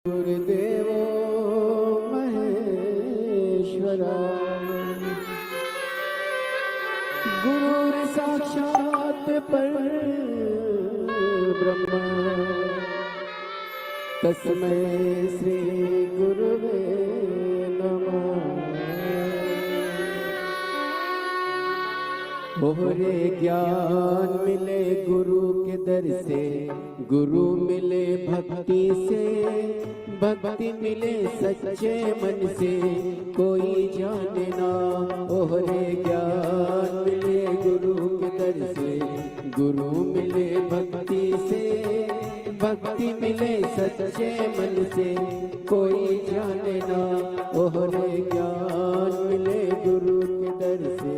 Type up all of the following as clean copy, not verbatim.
गुरुदेवो महेश्वरा गुरुर साक्षात् परब्रह्म तस्मै श्री गुरुवे नमः। ओहरे ज्ञान मिले गुरु के दर से, गुरु मिले भक्ति से, भक्ति मिले सच्चे मन से, कोई जाने ना। ओहरे ज्ञान मिले गुरु के दर से, गुरु मिले भक्ति से, भक्ति मिले सच्चे मन से, कोई जाने ना। ओहरे ज्ञान मिले गुरु के दर से।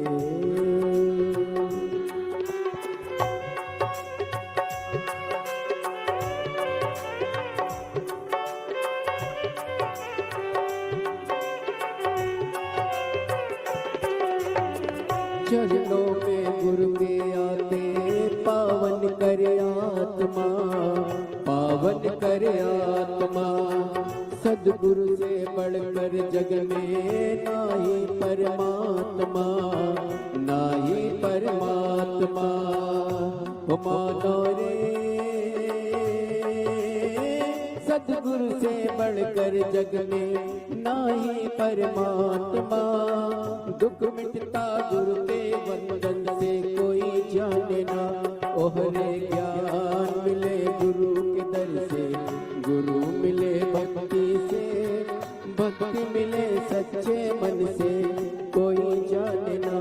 चरणों में गुरु के आते पावन करे आत्मा, पावन करे आत्मा। सदगुरु से बढ़कर जग में नाही परमात्मा, नाही परमात्मा। ओ मानो रे सदगुरु से बढ़कर जग में नाही परमात्मा। दुख मिटता गुरु के वंदन से, कोई जाने ना। ओहरे ज्ञान मिले गुरु के दर से, गुरु मिले भक्ति से, भक्ति मिले सच्चे मन से, कोई जाने ना।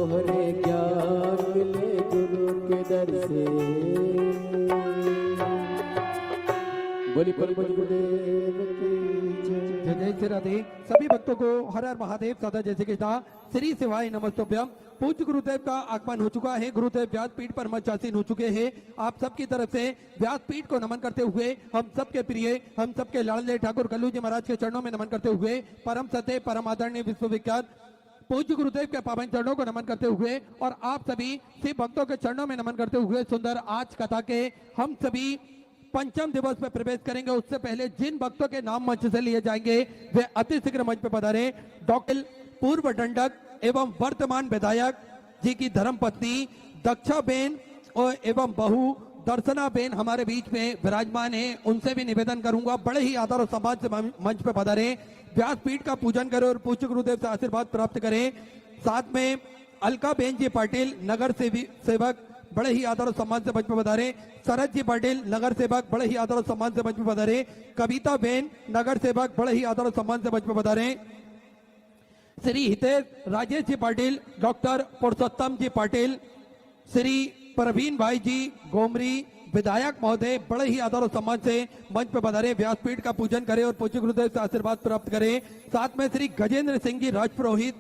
ओहरे ज्ञान मिले गुरु के दर से। बोली गुरुदेव की जय। जय श्री राधे। सभी भक्तों को हर हर महादेव सदा जय श्री कृष्णा। श्री शिवाय नमस्तुभ्यम। पूज्य गुरुदेव का आगमन हो चुका है। गुरुदेव व्यासपीठ पर मंचासीन हो चुके हैं। आप सबकी तरफ से व्यासपीठ को नमन करते हुए, हम सबके प्रिय, हम सबके लाडले ठाकुर कल्लू जी महाराज के चरणों में नमन करते हुए, परम सत्य परम आदरणीय विश्वविख्यात पूज्य गुरुदेव के पावन चरणों को नमन करते हुए और आप सभी शिव भक्तों के चरणों में नमन करते हुए सुंदर आज कथा के हम सभी पंचम दिवस में प्रवेश करेंगे। उससे पहले जिन भक्तों के नाम मंच से लिए जाएंगे वे अति शीघ्र मंच पर पधारे। डॉक्टर पूर्व दंडक एवं वर्तमान विधायक जी की धर्मपत्नी दक्षा बेन और एवं बहू दर्शना बेन हमारे बीच में विराजमान है। उनसे भी निवेदन करूंगा बड़े ही आदर और सम्मान से मंच पर पधारे, व्यासपीठ का पूजन करें और पूज्य गुरुदेव से आशीर्वाद प्राप्त करें। साथ में अलका बेन जी पाटिल नगर सेवक बड़े ही आदर और सम्मान से मंच पर पधारे। शरद जी पाटिल नगर सेवक बड़े ही आदर और सम्मान से मंच पर पधारे। कविता बेन नगर सेवक बड़े ही आदर और सम्मान से मंच पर पधारे। श्री हितेश राजेश जी पाटिल, डॉक्टर पुरुषोत्तम जी पाटिल, श्री प्रवीण भाई जी गोमरी विधायक महोदय बड़े ही आदर और सम्मान से मंच पर पधारे। व्यासपीठ का पूजन करें और पूज्य गुरुदेव से आशीर्वाद प्राप्त करें। साथ में श्री गजेंद्र सिंह जी राजपुरोहित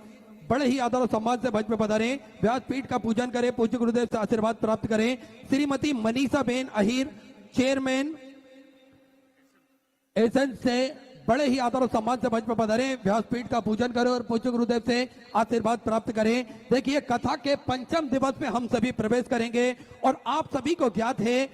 बड़े ही आदर और सम्मान से मंच पर पधारे। व्यासपीठ का पूजन करें, पूज्य गुरुदेव से आशीर्वाद प्राप्त करें। Shrimati Manisha Ben Ahir chairman essence से बड़े ही आदर और सम्मान से मंच पर पधारे। व्यासपीठ का पूजन करें और पूज्य गुरुदेव से आशीर्वाद प्राप्त करें। देखिए कथा के पंचम दिवस में हम सभी प्रवेश करेंगे और आप सभी को ज्ञात है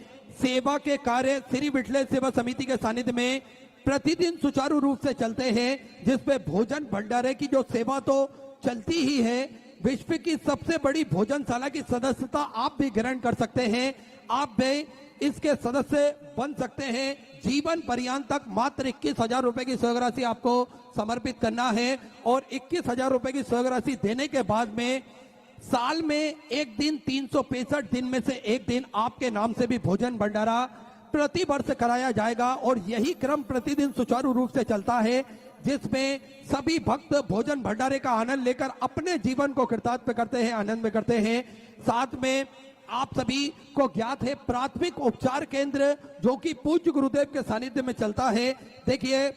सेवा के कार्य श्री विठलेश सेवा समिति के सानिध्य में प्रतिदिन सुचारू रूप से चलते हैं, जिसपे भोजन भंडारे की जो सेवा तो चलती ही है, विश्व की सबसे बड़ी भोजनशाला की सदस्यता आप भी ग्रहण कर सकते हैं। आप भी इसके सदस्य बन सकते हैं। जीवन पर्यंत तक मात्र 21,000 रुपए की सहयोग राशि आपको समर्पित करना है और 21,000 रुपए की सहयोग राशि देने के बाद में साल में एक दिन 365 दिन में से एक दिन आपके नाम से भी भोजन भंडारा प्रति वर्ष कराया जाएगा और यही क्रम प्रतिदिन सुचारू रूप से चलता है, जिसमें सभी भक्त भोजन भंडारे का आनंद लेकर अपने जीवन को कृतार्थ करते हैं, आनंद में करते हैं। साथ में आप सभी को ज्ञात है प्राथमिक उपचार केंद्र जो कि पूज्य गुरुदेव के सानिध्य में चलता है। देखिए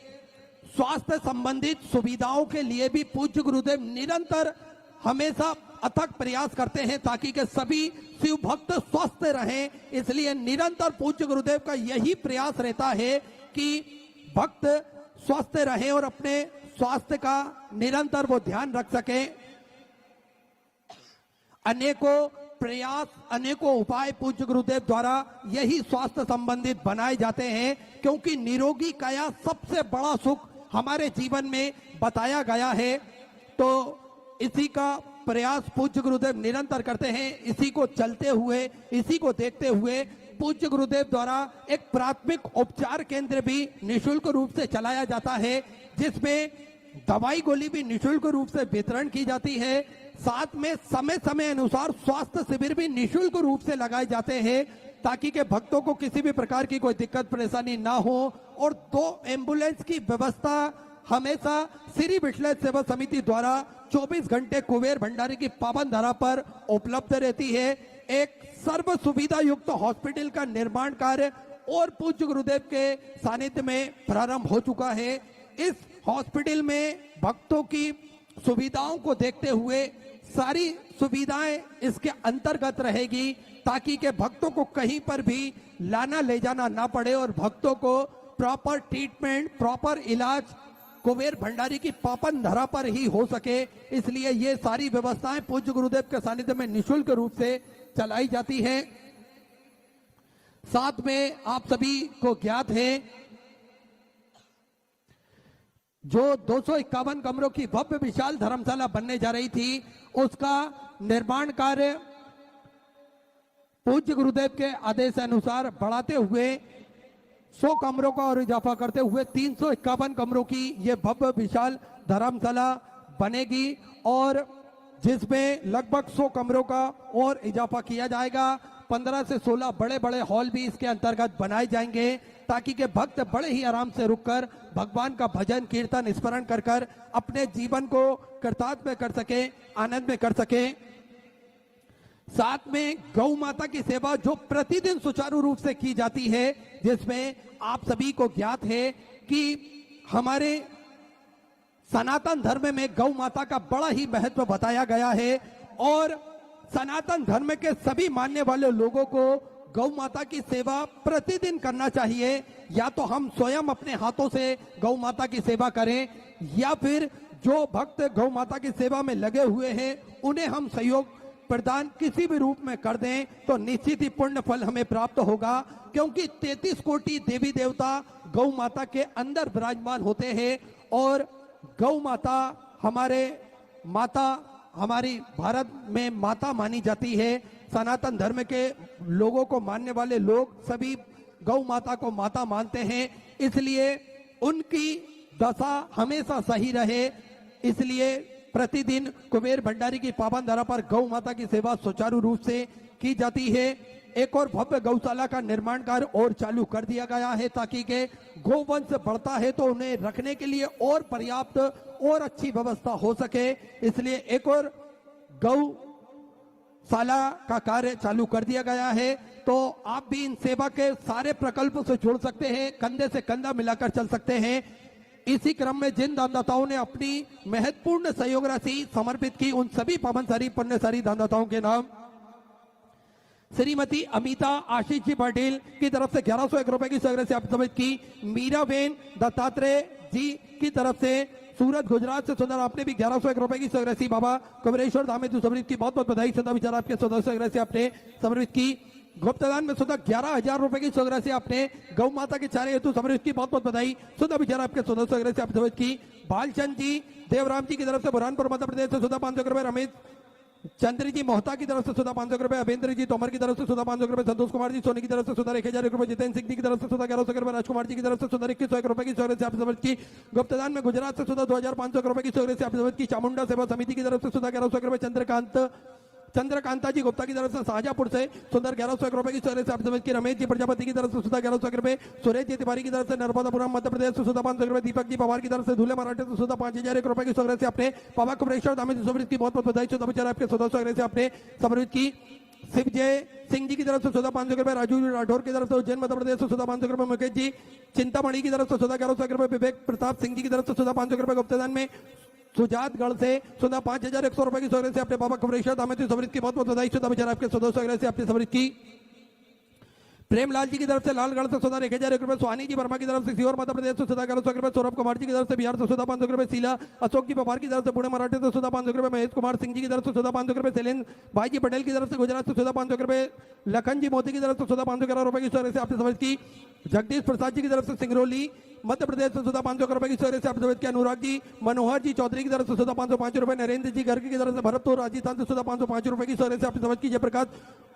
स्वास्थ्य संबंधित सुविधाओं के लिए भी पूज्य गुरुदेव निरंतर हमेशा अथक प्रयास करते हैं ताकि के सभी शिव भक्त स्वस्थ रहें। इसलिए निरंतर पूज्य गुरुदेव का यही प्रयास रहता है कि भक्त स्वस्थ रहें और अपने स्वास्थ्य का निरंतर वो ध्यान रख सकें। अनेकों प्रयास अनेकों उपाय पूज्य गुरुदेव द्वारा यही स्वास्थ्य संबंधित बनाए जाते हैं, क्योंकि निरोगी काया सबसे बड़ा सुख हमारे जीवन में बताया गया है। तो इसी का प्रयास पूज्य गुरुदेव निरंतर करते हैं। इसी को चलते हुए, इसी को देखते हुए पूज्य गुरुदेव द्वारा एक प्राथमिक उपचार केंद्र भी निशुल्क रूप से चलाया जाता है, जिसमें दवाई गोली भी निशुल्क रूप से वितरण की जाती है। साथ में समय समय अनुसार स्वास्थ्य शिविर भी निशुल्क रूप से लगाए जाते हैं, ताकि के भक्तों को किसी भी प्रकार की कोई दिक्कत परेशानी ना हो। और 2 एम्बुलेंस की व्यवस्था हमेशा श्री विठल सेवा समिति द्वारा 24 घंटे कुबेर भंडारी की पावन धरा पर उपलब्ध रहती है। एक सर्व सुविधा युक्त हॉस्पिटल का निर्माण कार्य और पूज्य गुरुदेव के सानिध्य में प्रारंभ हो चुका है। इस हॉस्पिटल में भक्तों की सुविधाओं को देखते हुए सारी सुविधाएं इसके अंतर्गत रहेगी, ताकि के भक्तों को कहीं पर भी लाना ले जाना ना पड़े और भक्तों को प्रॉपर ट्रीटमेंट, प्रॉपर इलाज कुबेर भंडारी की पावन धरा पर ही हो सके। इसलिए ये सारी व्यवस्थाएं पूज्य गुरुदेव के सानिध्य में निशुल्क रूप से चलाई जाती है। साथ में आप सभी को ज्ञात है, जो 251 कमरों की भव्य विशाल धर्मशाला बनने जा रही थी, उसका निर्माण कार्य पूज्य गुरुदेव के आदेश अनुसार बढ़ाते हुए 100 कमरों का और इजाफा करते हुए 351 कमरों की ये भव्य विशाल धर्मशाला बनेगी, और जिसमें लगभग 100 कमरों का और इजाफा किया जाएगा। 15 से 16 बड़े बड़े हॉल भी इसके अंतर्गत बनाए जाएंगे, ताकि के भक्त बड़े ही आराम से रुककर भगवान का भजन कीर्तन स्मरण कर कर अपने जीवन को कृतार्थ में कर सके, आनंद में कर सके। साथ में गौ माता की सेवा जो प्रतिदिन सुचारू रूप से की जाती है, जिसमें आप सभी को ज्ञात है कि हमारे सनातन धर्म में गौ माता का बड़ा ही महत्व बताया गया है, और सनातन धर्म के सभी मानने वाले लोगों को गौ माता की सेवा प्रतिदिन करना चाहिए। या तो हम स्वयं अपने हाथों से गौ माता की सेवा करें, या फिर जो भक्त गौ माता की सेवा में लगे हुए हैं उन्हें हम सहयोग प्रदान किसी भी रूप में कर दें, तो निश्चित ही पुण्य फल हमें प्राप्त होगा। क्योंकि 33 कोटि देवी देवता गौ माता के अंदर विराजमान होते हैं, और गौ माता हमारी भारत में माता मानी जाती है। सनातन धर्म के लोगों को मानने वाले लोग सभी गौ माता को माता मानते हैं, इसलिए उनकी दशा हमेशा सही रहे, इसलिए प्रतिदिन कुबेर भंडारी की पावन धरा पर गौ माता की सेवा सुचारू रूप से की जाती है। एक और भव्य गौशाला का निर्माण कार्य और चालू कर दिया गया है, ताकि के गोवंश बढ़ता है तो उन्हें रखने के लिए और पर्याप्त और अच्छी व्यवस्था हो सके, इसलिए एक और गौशाला का कार्य चालू कर दिया गया है। तो आप भी इन सेवा के सारे प्रकल्प से जुड़ सकते हैं, कंधे से कंधा मिलाकर चल सकते हैं। इसी क्रम में जिन दानदाताओं ने अपनी महत्वपूर्ण सहयोग राशि समर्पित की, उन सभी पावनसारी पुण्यसारी दानदाताओं के नाम श्रीमती अमिता आशीष जी पटेल की तरफ से 1101 रुपए की सहयोग राशि समर्पित की। मीरा बेन दत्तात्रेय जी की तरफ से सूरत गुजरात से सुंदर, आपने भी 1101 रुपए की सहयोग राशि बाबा कमरेश्वर धाम हेतु समर्पित की। बहुत बहुत बधाई। सदा विचार आपके सहयोग राशि आपने समर्पित की। गुप्तदान में सुधा 11,000 रुपए की सहयोग राशि आपने गौ माता के चारे हेतु समर्पित की। बहुत बहुत बधाई। सुधा विचार आपके सहयोग राशि आप समर्पित की। बालचंद जी देवराम जी की तरफ से बुरहानपुर मध्य प्रदेश से सुधा 500 रुपए। रमेश चंद्र जी मोहता की तरफ से सुधा 500 रुपए। अभेंद्र जी तोमर की तरफ से सुधा 500 रुपए। संतोष कुमार जी सोनी की तरफ से सुधा 1000 रुपए। जितेंद्र सिंह जी की तरफ से सुधा 1100 रुपए। राजकुमार जी की तरफ से सुधा 2100 रुपए की सहयोग राशि आप समर्पित की। गुप्तदान में गुजरात से सुधा 2500 रुपए की सहयोग राशि आप समर्पित की। चामुंडा सेवा समिति की तरफ से सुधा 1100 रुपए। चंद्रकांता जी गुप्ता की तरफ से शाहजहापुर से सुंदर 1101 रुपए की सहयोग से आप समझ की। रमेश जी प्रजापति की तरफ से सुधा 1101 रुपए। सुरेश जी तिवारी की तरफ से नर्मदापुरम मध्य प्रदेश से सुधा 500 रुपए। दीपक जी पवार की तरफ से धूले मराठे से सुधा 5001 रुपए की सहयोग से आपने बाबा कुमरेश्वर धाम समृद्ध की। बहुत बहुत बधाई। सुधा विचार आपके सहयोग से आपने समृद्ध की। शिवजय सिंह जी की तरफ से सुधा 500 रुपए। राजू राठौर की तरफ से उज्जैन मध्य प्रदेश से सुधा 500 रुपए। मुकेश जी चिंतामणि की तरफ से सुधा 1101 रुपए। विवेक प्रताप सिंह जी की तरफ से सुधा 500 रुपए। गुप्तदान में सुजातगढ़ से सुधा 5100 रुपए की सहयोग से अपने बाबा कमरेश्वर धाम समृद्ध की। बहुत बहुत बधाई। सुधा विचार आपके सहयोग से आपने समृद्ध की। प्रेमलाल जी की तरफ से लालगढ़ से सुधा 1000 रुपए, सुहानी जी वर्मा की तरफ से सीहोर मध्य प्रदेश से सुधा 1100 रुपए, सौरभ कुमार जी की तरफ से बिहार से सुधा 500 रुपए, शीला अशोक जी पवार की तरफ से पुणे मराठे से सुधा 500 रुपए, महेश कुमार सिंह जी की तरफ से सुधा 500 रुपए, शैलेंद्र भाई जी पटेल की तरफ से गुजरात से सुधा 500 रुपए, लखन जी मोदी की तरफ से सुधा 511 रुपए की स्टोरी से आपने समझ की, जगदीश प्रसाद जी की तरफ से सिंगरौली मध्य प्रदेश से सुधा 500 रुपए की स्टोरी से आपने समझ की, अनुराग जी मनोहर जी चौधरी की तरफ से सुधा 505 रुपए, नरेंद्र जी गर्ग की तरफ से भरतपुर राजस्थान से सुधा 505 रुपए की स्टोरी से आपने समझ की, जयप्रकाश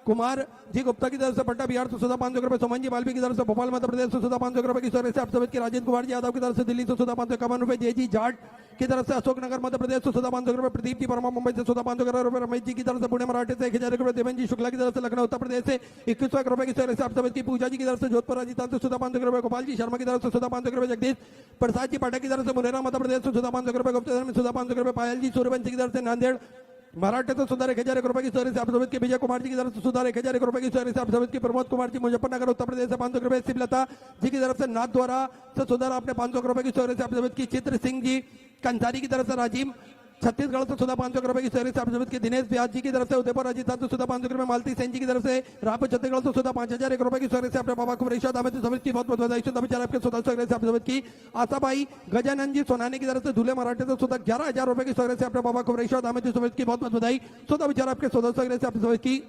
कुमार जी गुप्ता की तरफ से पट्टा बिहार से सुधा 500 रुपए, सुमन जी मालवी की तरफ से भोपाल मध्य प्रदेश से सुधा 500 रुपए की स्टोरी से आप समझ की, राजेंद्र कुमार जी यादव की तरफ से दिल्ली से सुधा 551 रुपए, जय जी जाट की तरफ से अशोकनगर मध्य प्रदेश से सुधा 500 रुपए, प्रदीप जी वर्मा मुंबई से सुधा 511 रुपए, रमेश जी की तरफ से पुणे मराठे से 1000 रुपए, देवेंद्र जी शुक्ला की तरफ से लखनऊ उत्तर प्रदेश से 2100 रुपए की स्टोरी से आप समझ की, पूजा जी की तरफ से जोधपुर राजस्थान से सुधा 500 रुपए, गोपाल जी शर्मा की तरफ से सुधा 500 रुपए, जगदीश प्रसाद जी पाठक की तरफ से मुरैना मध्य प्रदेश से सुधा 500 रुपए, गुप्तेदार में सुधा 500 रुपए, पायल जी सूर्यवंशी की तरफ से नांदेड़ मराठे तो सुधार 1000 रुपए की स्टोरी से आप समझ के, विजय कुमार जी की तरफ से सुधार 1000 रुपए की स्टोरी से आप समझ के, प्रमोद कुमार जी मुजफ्फरनगर उत्तर प्रदेश से 500 रुपए, शिवलता जी की तरफ से नाथ द्वारा से सुधार आपने 500 रुपए की स्टोरी से आप समझ की, चित्र सिंह जी कंसारी की तरफ से राजीव छत्तीसगढ़ से सुधा 500 रुपए की स्टोरी से आप समझ के, दिनेश व्यास जी की तरफ से उदयपुर राजस्थान से सुधा 500 रुपए, मालती सेन जी की तरफ से रायपुर छत्तीसगढ़ से सुधा 5001 रुपए की स्टोरी से आपने बाबा कुमरेश्वर दामद समझ की, बहुत बहुत बधाई शुद्ध विचार आपके सुधा से आप समझ की, आशाबाई गजानंद जी सोनानी की तरफ से धूले मराठे से सुधा 11000 रुपए की स्टोरी से आपने बाबा कुमरेश्वर दामद समझ की, बहुत बहुत बधाई शुद्ध विचार आपके सुधा से आप समझ की,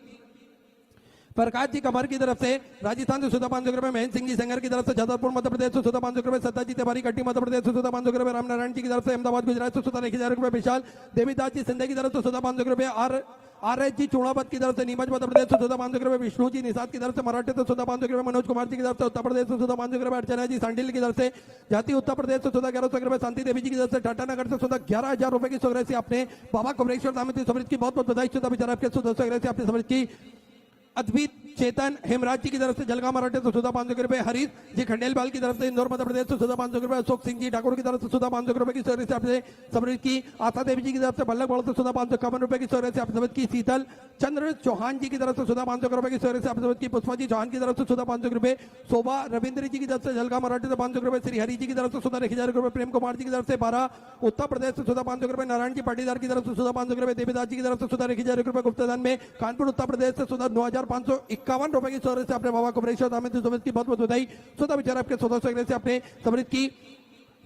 प्रकाश जी कमर की तरफ से राजस्थान से सुधा 500 रुपए, महेंद्र सिंह जी संगर की तरफ से छतरपुर मध्य प्रदेश से सुधा 500 रुपए, सत्ता जी तिवारी कट्टी मध्य प्रदेश से सुधा 500 रुपए, रामनारायण जी की तरफ से अहमदाबाद गुजरात से सुधा 1000 रुपए, विशाल देवीदास जी सिंधे की तरफ से सुधा 500 रुपए, आर एच जी चूड़ावत की तरफ से नीमच मध्य प्रदेश से सुधा 500 रुपए, विष्णु जी निषाद की तरफ से मराठे से सुधा 500 रुपए, मनोज कुमार जी की तरफ से उत्तर प्रदेश से सुधा 500 रुपए, अर्चना जी सांडिल की तरफ से जाति उत्तर प्रदेश से सुधा 1100 रुपए, शांति देवी जी की तरफ से टाटानगर से सुधा 11000 रुपए की स्टोरी से आपने बाबा कुमरेश्वर दामद समझ की, बहुत बहुत बधाई शुद्ध विचार आपके सुधा से आपने समझ की, अद्वित चेतन हेमराज जी की तरफ से जलगांव मराठे से सुधा 500 रुपए, हरीश जी खंडेलवाल की तरफ से इंदौर मध्य प्रदेश से सुधा 500 रुपए, अशोक सिंह जी ठाकुर की तरफ से सुधा 500 रुपए की स्टोरी से आपने समझ की, आशा देवी जी की तरफ से बल्लभगढ़ से सुधा 551 रुपए की स्टोरी से आप समझ की, शीतल चंद्र चौहान जी की तरफ से सुधा 500 रुपए की स्टोरी से आप समझ की, पुष्पा जी चौहान की तरफ से सुधा 500 रुपए, शोभा रविंद्र जी की तरफ से जलगांव मराठे से 500 रुपए, श्री हरि जी की तरफ से सुधा 1000 रुपए, प्रेम कुमार जी की तरफ से 12 उत्तर प्रदेश से सुधा 500 रुपए, नारायण जी पाटीदार की तरफ से सुधा 500 रुपए, देवीदास जी की तरफ से सुधा 1000 रुपए, गुप्तेदान में कानपुर उत्तर प्रदेश से सुधा 9551 रुपए की स्टोरी से आपने बाबा कुमरेश्वर दामद समझ की, बहुत बहुत बधाई शुद्ध विचार आपके सदस्य से आपने समझ की,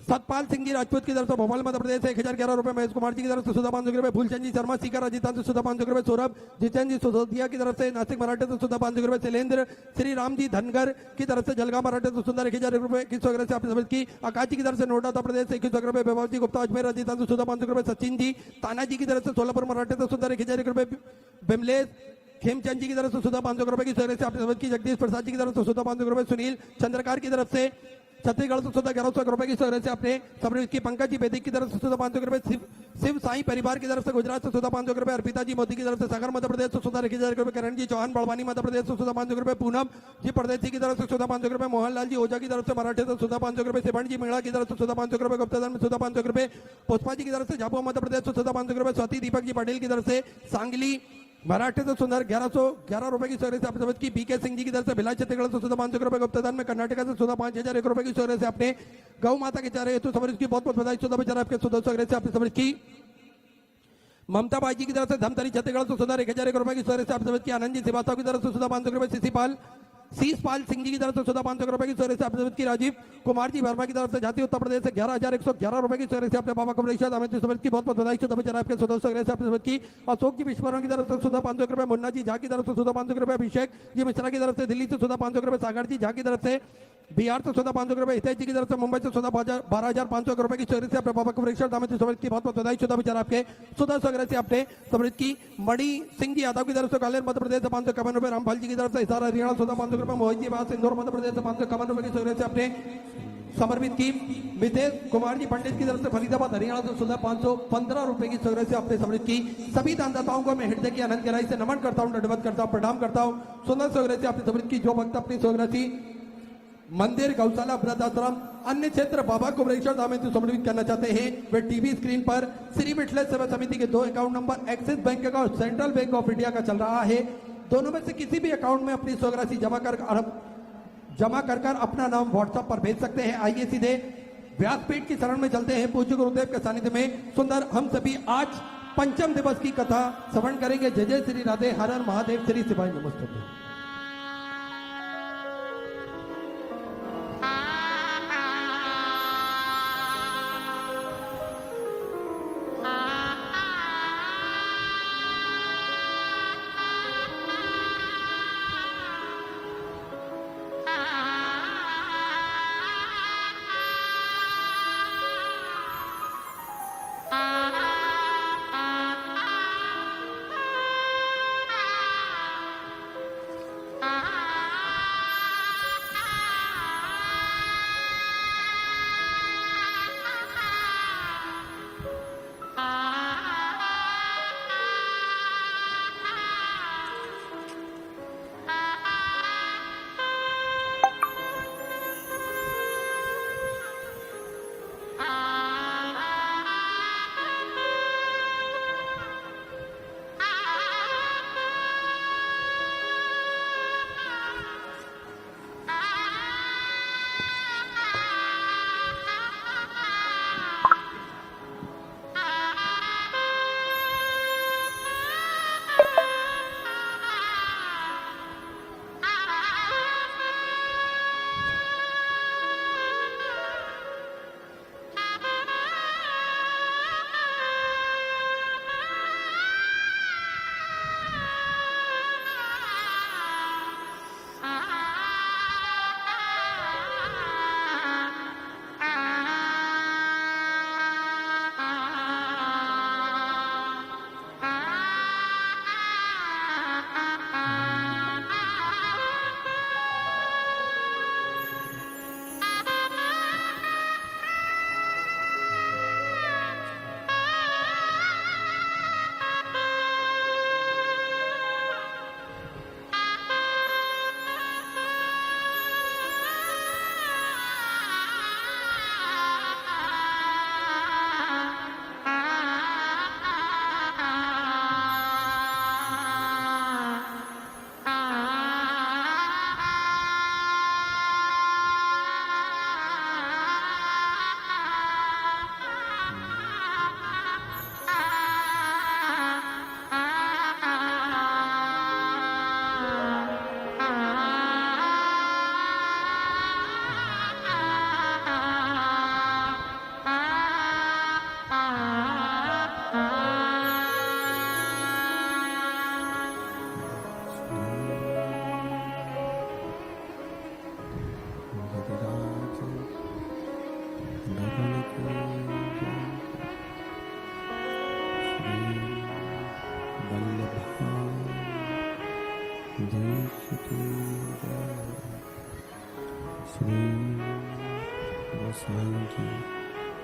सतपाल सिंह जी राजपूत की तरफ से भोपाल मध्य प्रदेश से 1011 रुपए, महेश कुमार जी की तरफ से सुधा 500 रुपए, फूलचंद जी शर्मा सीकर राजस्थान से सुधा 500 रुपए, सौरभ जितेंद्र जी सुधोदिया की तरफ से नासिक मराठे से सुधा 500 रुपए, शैलेंद्र श्री राम जी धनगर की तरफ से जलगांव मराठे से सुधा 1000 रुपए की स्टोरी से आपने समझ की, आकाश जी की तरफ से नोएडा उत्तर प्रदेश से 2100 रुपए, वैभव जी गुप्ता अजमेर राजस्थान से सुधा 500 रुपए, सचिन जी ताना जी की तरफ से सोलापुर मराठे से सुधा 1000 रुपए, बिमलेश खेमचंद जी की तरफ से सुधा 500 रुपए की स्टोरी से आपने समझ की, जगदीश प्रसाद जी की तरफ से सुधा 500 रुपए, सुनील चंद्रकार की तरफ से छत्तीसगढ़ से सुधा 1100 रुपए की स्टोरी से आपने समझ की, पंकज जी बेदिक की तरफ से सुधा 500 रुपए, शिव साई परिवार की तरफ से गुजरात से सुधा 500 रुपए, अर्पिता जी मोदी की तरफ से सागर मध्य प्रदेश से सुधा 1000 रुपए, करण जी चौहान बड़वानी मध्य प्रदेश से सुधा 500 रुपए, पूनम जी परदेसी की तरफ से सुधा 500 रुपए, मोहनलाल जी ओझा की तरफ से मराठे से सुधा 500 रुपए, शिवण जी मीणा की तरफ से सुधा 500 रुपए, गुप्तादान में सुधा 500 रुपए, पुष्पा जी की तरफ से झाबुआ मध्य प्रदेश से सुधा 500 रुपए, स्वाति दीपक जी पटेल की तरफ से सांगली मराठे से सुंदर 1111 रुपए की स्टोरी से आपने समझ की, बीके सिंह जी की तरफ से भिलाई छत्तीसगढ़ से सुधा 500 रुपए, गुप्तादान में कर्नाटक से सुधा 5001 रुपए की स्टोरी से आपने गौ माता के चारे हेतु समझ की, बहुत बहुत बधाई शुद्ध विचार आपके सुधा से आपने समझ की, ममता बाई जी की तरफ से धमतरी छत्तीसगढ़ से सुधा 1001 रुपए की स्टोरी से आपने समझ की, आनंद जी श्रीवास्तव की तरफ से सुधा 500 रुपए, शीशपाल सिंह जी की तरफ से सुधा 500 रुपए की स्टोरी से आपने समझ की, राजीव कुमार जी वर्मा की तरफ से जाति उत्तर प्रदेश से 11111 रुपए की स्टोरी से आपने बाबा कुमरेश्वर दामद समझ की, बहुत बहुत बधाई शुद्ध विचार आपके सुधा से आपने समझ की, अशोक जी विश्वकर्मा की तरफ से सुधा 500 रुपए, मुन्ना जी झा की तरफ से सुधा 500 रुपए, अभिषेक जी मिश्रा की तरफ से दिल्ली से सुधा 500 रुपए, सागर जी झा की तरफ से बिहार से सुधा 500 रुपए, हितेश जी की तरफ से मुंबई से सुधा 12500 रुपए की स्टोरी से आपने बाबा कुमरेश्वर दामद समझ की, बहुत बहुत बधाई शुद्ध विचार आपके सुधा से आपने समझ की, मणि सिंह जी यादव की तरफ से कालेर मध्य प्रदेश से 551 रुपए, रामपाल जी की तरफ से हिसार हरियाणा सुधा 500 रुपए, मोहित जी बात इंदौर मध्य प्रदेश से 551 रुपए की स्टोरी से आपने समर्पित की, मितेश कुमार जी पंडित की तरफ से फरीदाबाद हरियाणा से सुधा 515 रुपए की स्टोरी से आपने समर्पित की, सभी दानदाताओं को मैं हृदय की अनंत गहराई से नमन करता हूं, दंडवत करता हूं, प्रणाम करता हूं, सुंदर स्टोरी से आपने समर्पित की, जो भक्त अपनी स्टोरी मंदिर गौशाला वृद्धाश्रम अन्य क्षेत्र बाबा कुमरेश्वर दामद समर्पित करना चाहते हैं, वे टीवी स्क्रीन पर श्री मिथिलेश सेवा समिति के 2 अकाउंट नंबर एक्सिस बैंक का और सेंट्रल बैंक ऑफ इंडिया का चल रहा है, दोनों में से किसी भी अकाउंट में अपनी स्वराशि जमा कर अपना नाम व्हाट्सएप पर भेज सकते हैं। आइए सीधे व्यासपीठ की शरण में चलते हैं, पूज्य गुरुदेव के सानिध्य में सुंदर हम सभी आज पंचम दिवस की कथा श्रवण करेंगे। जय जय श्री राधे, हर हर महादेव, श्री शिवाय नमस्ते।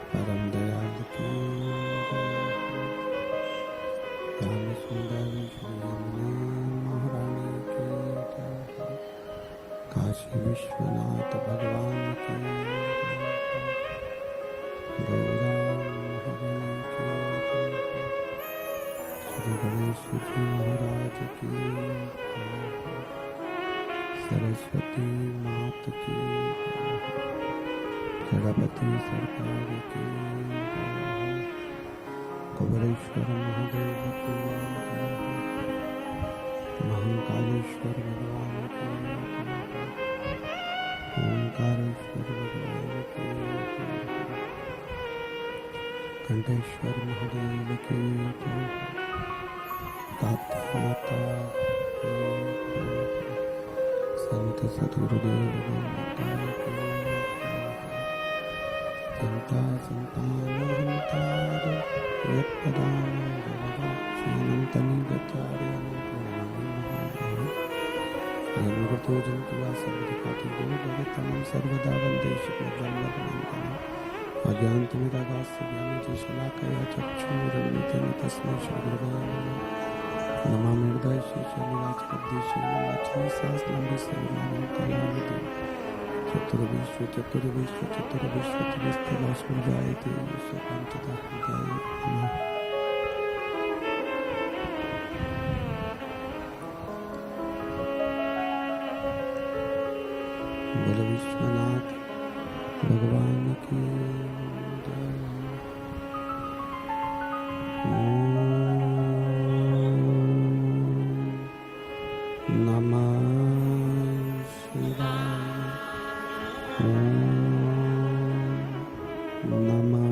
परम दयाल की श्याम सुंदर श्री यमुने महारानी की जय। काशी विश्वनाथ भगवान की जय। गौरा महारानी की जय। श्री गणेश जी महाराज की जय। सरस्वती मात की जय। गणपति सरकार की जय। कुबेरेश्वर महादेव की जय। महाकालेश्वर भगवान की जय। ओंकारेश्वर भगवान की जय। कंठेश्वर महादेव की जय। दाता माता की जय। संत सद्गुरुदेव माता की जय। चिंता संतानहंतार यत्पदानंदनिगतार्यनुगतो जन्तुवा सर्वदिक्पाटिगुणभगतमं सर्वदा वन्दे शुक्लजन्मभवन्तम् अज्ञानतिमिरागास्य ज्ञानतिशलाकया चक्षुरुन्मिलितं तस्मै श्रीगुरवे नमः। नमामि हृदये श्रीशैलराजपद्मनाभं लक्ष्मीसहस्रनामं सर्वमानवतायामिति चतुर्विश्व चतुर्विश्व चतुर्विश्व चतुर्विश्वजायते विश्वकांतदा हृदय नमः। बोलो विश्वनाथ भगवान की जय। ओम नमः शिवाय। ओम नमः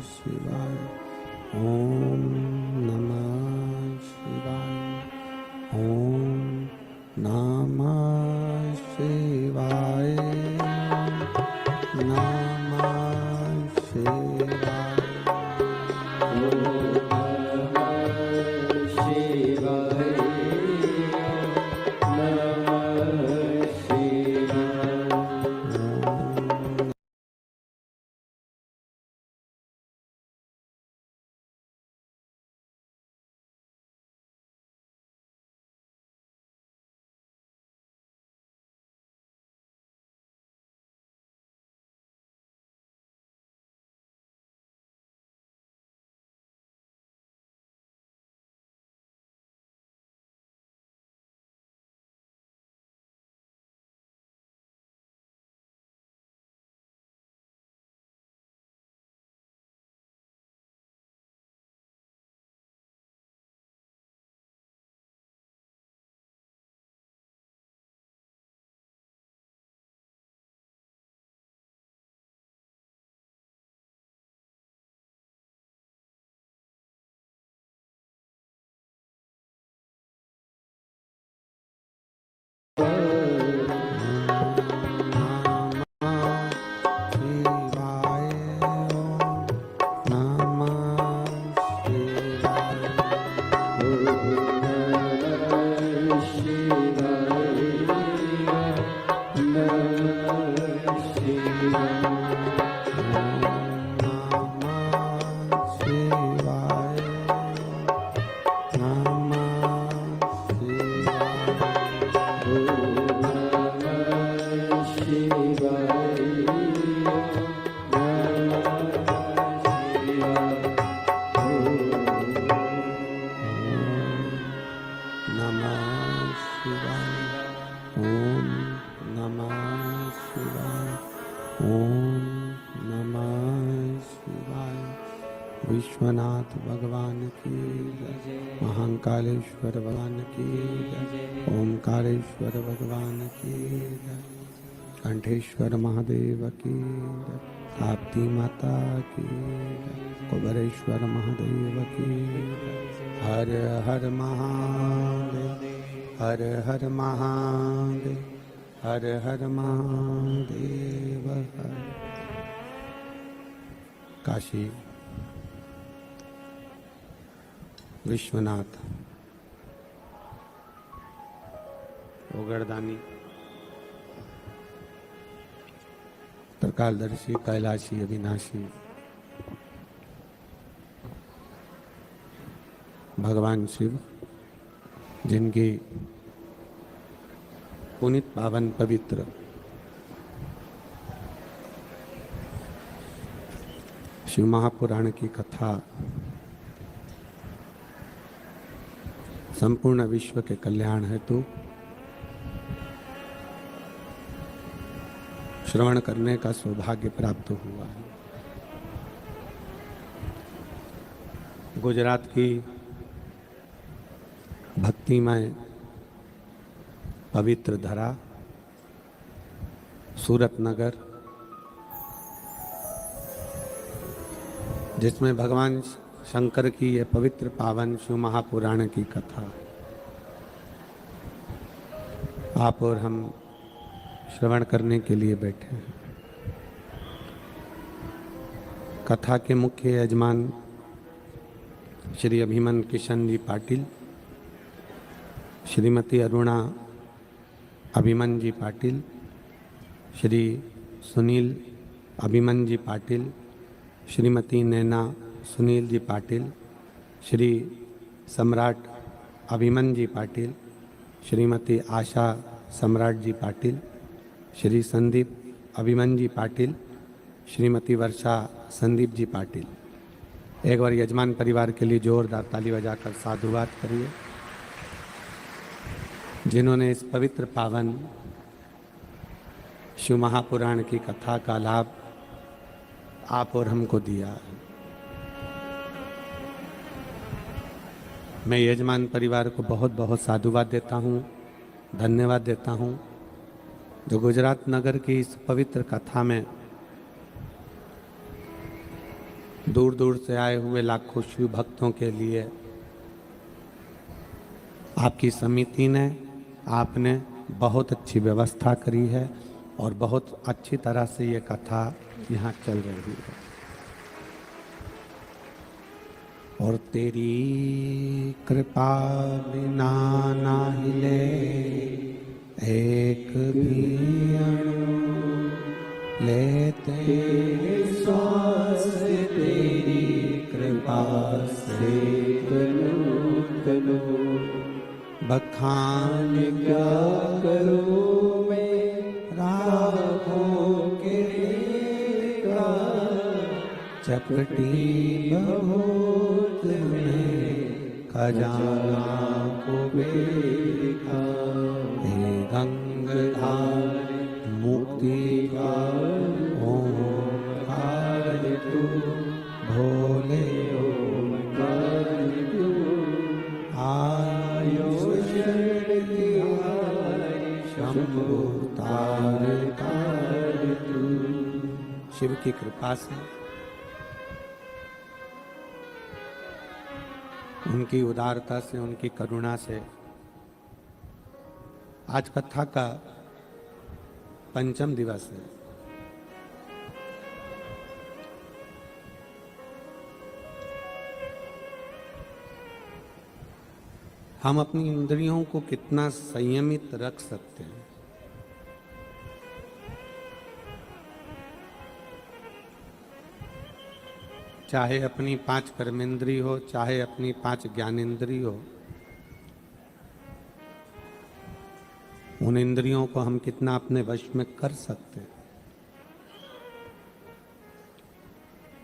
शिवाय। ओम नमः शिवाय। ओम नमः शिवाय। नमः शिवाय। शिवाय। ओम नमः शिवाय। ओम नमः शिवाय। विश्वनाथ भगवान की जय। महाकालेश्वर भगवान की जय। ओमकारेश्वर भगवान की जय। कंठेश्वर महादेव की जय। ताप्ती माता की जय। कुबेरेश्वर महादेव की जय। हर हर महादेव, हर हर महादेव, हर हर महादेव। हर काशी विश्वनाथ ओगरदानी त्रिकालदर्शी कैलाशी अविनाशी भगवान शिव, जिनकी पुनीत पावन पवित्र शिव महापुराण की कथा संपूर्ण विश्व के कल्याण हेतु श्रवण करने का सौभाग्य प्राप्त हुआ है। गुजरात की भक्तिमय पवित्र धरा सूरत नगर, जिसमें भगवान शंकर की ये पवित्र पावन शिव महापुराण की कथा आप और हम श्रवण करने के लिए बैठे हैं। कथा के मुख्य यजमान श्री अभिमन किशन जी पाटिल, श्रीमती अरुणा अभिमन जी पाटिल, श्री सुनील अभिमन जी पाटिल, श्रीमती नैना सुनील जी पाटिल, श्री सम्राट अभिमन जी पाटिल, श्रीमती आशा सम्राट जी पाटिल, श्री संदीप अभिमन जी पाटिल, श्रीमती वर्षा संदीप जी पाटिल। एक बार यजमान परिवार के लिए जोरदार ताली बजाकर साधुवाद करिए, जिन्होंने इस पवित्र पावन शिव महापुराण की कथा का लाभ आप और हमको दिया। मैं यजमान परिवार को बहुत बहुत साधुवाद देता हूँ, धन्यवाद देता हूँ, जो गुजरात नगर की इस पवित्र कथा में दूर दूर से आए हुए लाखों शिव भक्तों के लिए आपकी समिति ने, आपने बहुत अच्छी व्यवस्था करी है और बहुत अच्छी तरह से ये कथा यहाँ चल रही है। और तेरी कृपा बिना ना हिले एक भी अणु, लेते श्वास तेरी कृपा से तनु तनु। बखान क्या करूं मैं राहों के का, चपटी बहुत में खजाना कुबेर का। हे गंगाधार मुक्ति का ओंकार तू, भोले ओंकार तू। आयुष शंभु तार तार तू। शिव की कृपा से, उनकी उदारता से, उनकी करुणा से आज कथा का पंचम दिवस है। हम अपनी इंद्रियों को कितना संयमित रख सकते हैं। चाहे अपनी 5 कर्मेंद्री हो, चाहे अपनी 5 ज्ञानेंद्री हो, उन इंद्रियों को हम कितना अपने वश में कर सकते हैं।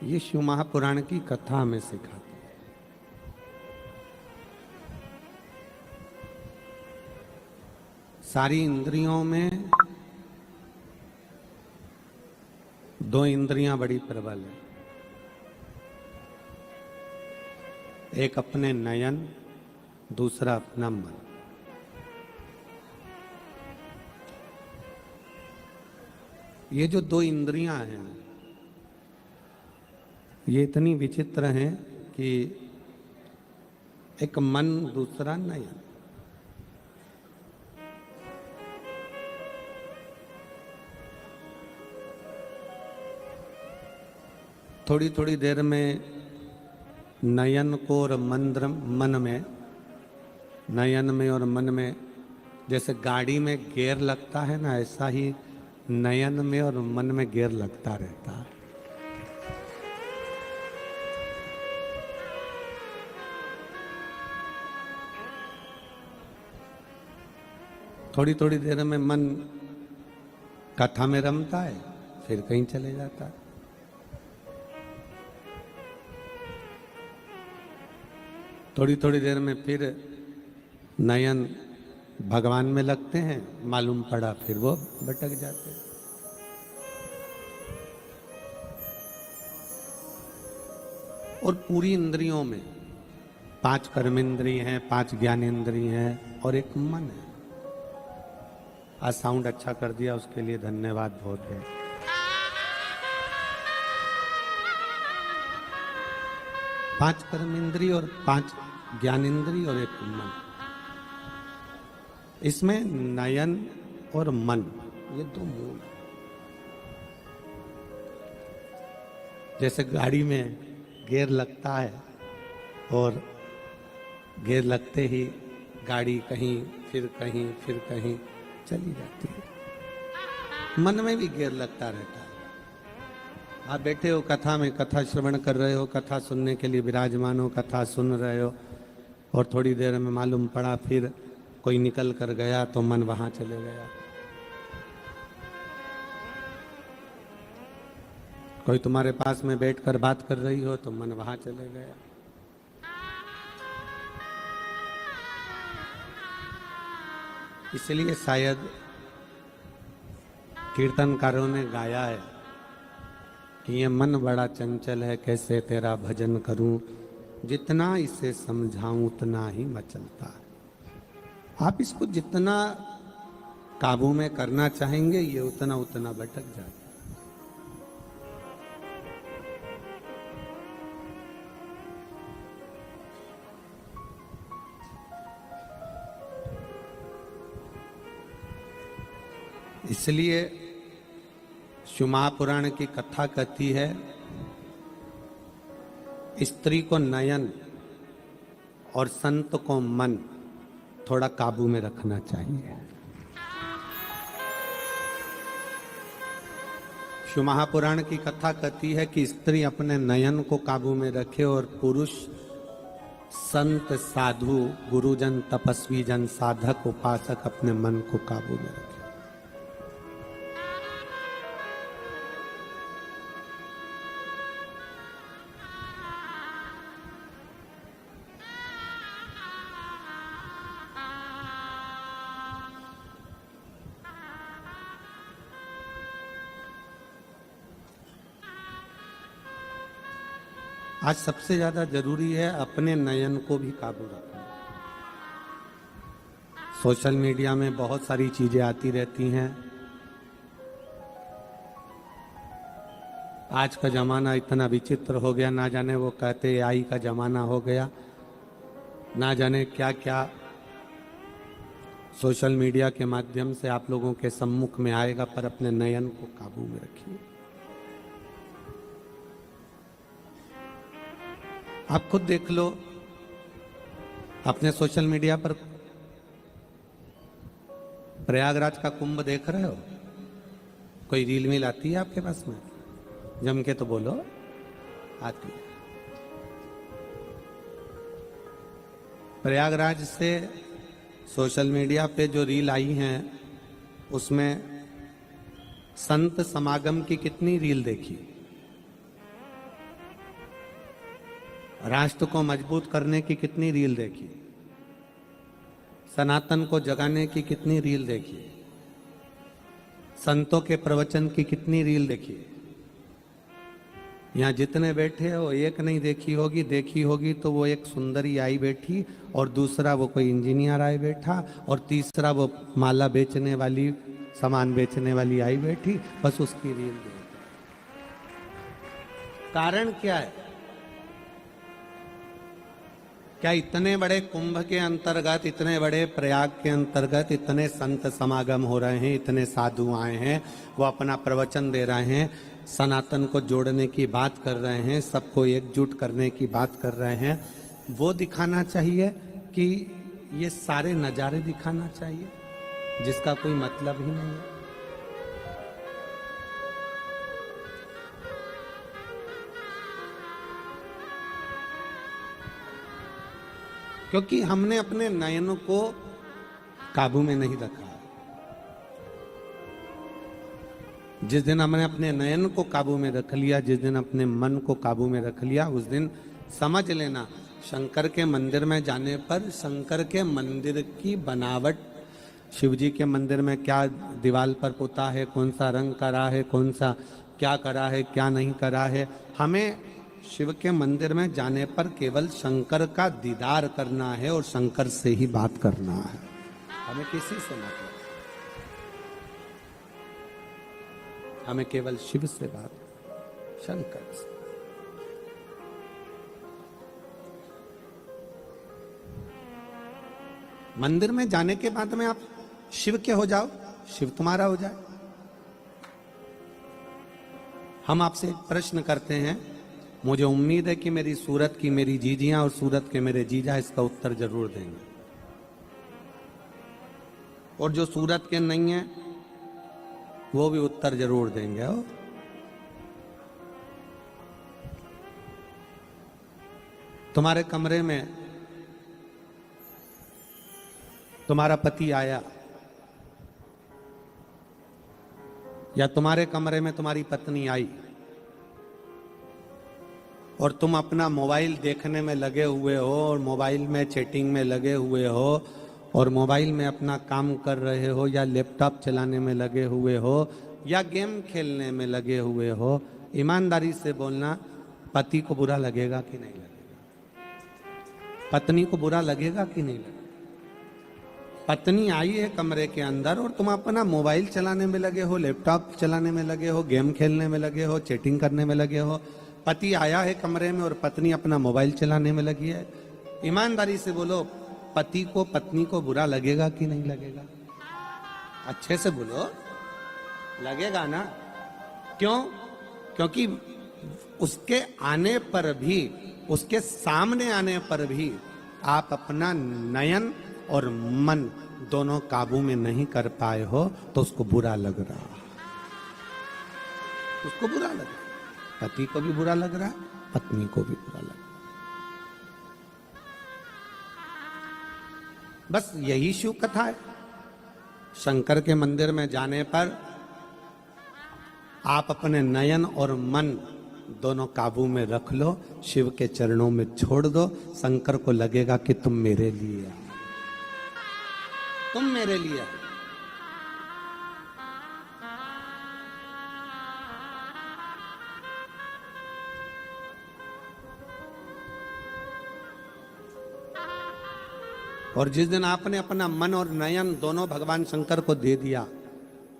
ये शिव महापुराण की कथा हमें सिखाती है। सारी इंद्रियों में दो इंद्रियां बड़ी प्रबल है, एक अपने नयन, दूसरा अपना मन। ये जो दो इंद्रियां हैं ये इतनी विचित्र हैं कि एक मन, दूसरा नयन। थोड़ी थोड़ी देर में नयन को और मन में, नयन में और मन में जैसे गाड़ी में गियर लगता है ना, ऐसा ही नयन में और मन में गियर लगता रहता है। थोड़ी थोड़ी देर में मन कथा में रमता है, फिर कहीं चले जाता है। थोड़ी थोड़ी देर में फिर नयन भगवान में लगते हैं, मालूम पड़ा फिर वो भटक जाते हैं। और पूरी इंद्रियों में 5 कर्मेंद्रिय हैं, 5 ज्ञानेंद्रिय हैं और एक मन है। आज साउंड अच्छा कर दिया, उसके लिए धन्यवाद बहुत है। पांच कर्मेंद्रिय और 5 ज्ञानेंद्रिय और एक मन। इसमें नयन और मन ये दो मूल। जैसे गाड़ी में गियर लगता है और गियर लगते ही गाड़ी कहीं फिर कहीं चली जाती है। मन में भी गियर लगता रहता है। आप बैठे हो कथा में, कथा श्रवण कर रहे हो, कथा सुनने के लिए विराजमान हो, कथा सुन रहे हो और थोड़ी देर में मालूम पड़ा फिर कोई निकल कर गया तो मन वहां चले गया। कोई तुम्हारे पास में बैठकर बात कर रही हो तो मन वहां चले गया। इसलिए शायद कीर्तनकारों ने गाया है कि ये मन बड़ा चंचल है, कैसे तेरा भजन करूं, जितना इसे समझाऊं उतना ही मचलता है। आप इसको जितना काबू में करना चाहेंगे ये उतना उतना भटक जाता है। इसलिए शिव महापुराण की कथा कहती है स्त्री को नयन और संत को मन थोड़ा काबू में रखना चाहिए। शिव महापुराण की कथा कहती है कि स्त्री अपने नयन को काबू में रखे और पुरुष संत, साधु, गुरुजन, तपस्वी जन, साधक, उपासक अपने मन को काबू में रखे। आज सबसे ज्यादा जरूरी है अपने नयन को भी काबू रखना। सोशल मीडिया में बहुत सारी चीजें आती रहती हैं। आज का जमाना इतना विचित्र हो गया, ना जाने वो कहते AI का जमाना हो गया, ना जाने क्या क्या सोशल मीडिया के माध्यम से आप लोगों के सम्मुख में आएगा। पर अपने नयन को काबू में रखिए। आप खुद देख लो, अपने सोशल मीडिया पर प्रयागराज का कुंभ देख रहे हो? कोई रील मिल आती है आपके पास में? जम के तो बोलो, आती है। प्रयागराज से सोशल मीडिया पे जो रील आई हैं उसमें संत समागम की कितनी रील देखी, राष्ट्र को मजबूत करने की कितनी रील देखी, सनातन को जगाने की कितनी रील देखी, संतों के प्रवचन की कितनी रील देखी। यहाँ जितने बैठे हो एक नहीं देखी होगी, देखी होगी तो वो एक सुंदरी आई बैठी, और दूसरा वो कोई इंजीनियर आई बैठा, और तीसरा वो माला बेचने वाली, सामान बेचने वाली आई बैठी, बस उसकी रील देखी। कारण क्या है? क्या इतने बड़े कुंभ के अंतर्गत, इतने बड़े प्रयाग के अंतर्गत इतने संत समागम हो रहे हैं, इतने साधु आए हैं, वो अपना प्रवचन दे रहे हैं, सनातन को जोड़ने की बात कर रहे हैं, सबको एकजुट करने की बात कर रहे हैं, वो दिखाना चाहिए कि ये सारे नज़ारे दिखाना चाहिए जिसका कोई मतलब ही नहीं है। क्योंकि हमने अपने नयनों को काबू में नहीं रखा। जिस दिन हमने अपने नयन को काबू में रख लिया, जिस दिन अपने मन को काबू में रख लिया, उस दिन समझ लेना शंकर के मंदिर में जाने पर शंकर के मंदिर की बनावट, शिव जी के मंदिर में क्या दीवार पर पुता है, कौन सा रंग करा है, कौन सा क्या करा है, क्या नहीं करा है, हमें शिव के मंदिर में जाने पर केवल शंकर का दीदार करना है और शंकर से ही बात करना है, हमें किसी से मतलब, हमें केवल शिव से बात, शंकर से। मंदिर में जाने के बाद में आप शिव के हो जाओ, शिव तुम्हारा हो जाए। हम आपसे एक प्रश्न करते हैं, मुझे उम्मीद है कि मेरी सूरत की मेरी जीजियां और सूरत के मेरे जीजा इसका उत्तर जरूर देंगे, और जो सूरत के नहीं है वो भी उत्तर जरूर देंगे। हो तुम्हारे कमरे में तुम्हारा पति आया, या तुम्हारे कमरे में तुम्हारी पत्नी आई, और तुम अपना मोबाइल देखने में लगे हुए हो, और मोबाइल में चैटिंग में लगे हुए हो, और मोबाइल में अपना काम कर रहे हो, या लैपटॉप चलाने में लगे हुए हो, या गेम खेलने में लगे हुए हो, ईमानदारी से बोलना, पति को बुरा लगेगा कि नहीं लगेगा? पत्नी को बुरा लगेगा कि नहीं लगेगा? पत्नी आई है कमरे के अंदर और तुम अपना मोबाइल चलाने में लगे हो, लैपटॉप चलाने में लगे हो, गेम खेलने में लगे हो, चैटिंग करने में लगे हो। पति आया है कमरे में और पत्नी अपना मोबाइल चलाने में लगी है। ईमानदारी से बोलो, पति को पत्नी को बुरा लगेगा कि नहीं लगेगा? अच्छे से बोलो, लगेगा ना? क्यों? क्योंकि उसके आने पर भी, उसके सामने आने पर भी आप अपना नयन और मन दोनों काबू में नहीं कर पाए हो तो उसको बुरा लग रहा, उसको बुरा लग रहा, पति को भी बुरा लग रहा, पत्नी को भी बुरा लग रहा। बस यही शिव कथा है। शंकर के मंदिर में जाने पर आप अपने नयन और मन दोनों काबू में रख लो, शिव के चरणों में छोड़ दो। शंकर को लगेगा कि तुम मेरे लिए आओ, तुम मेरे लिए। और जिस दिन आपने अपना मन और नयन दोनों भगवान शंकर को दे दिया,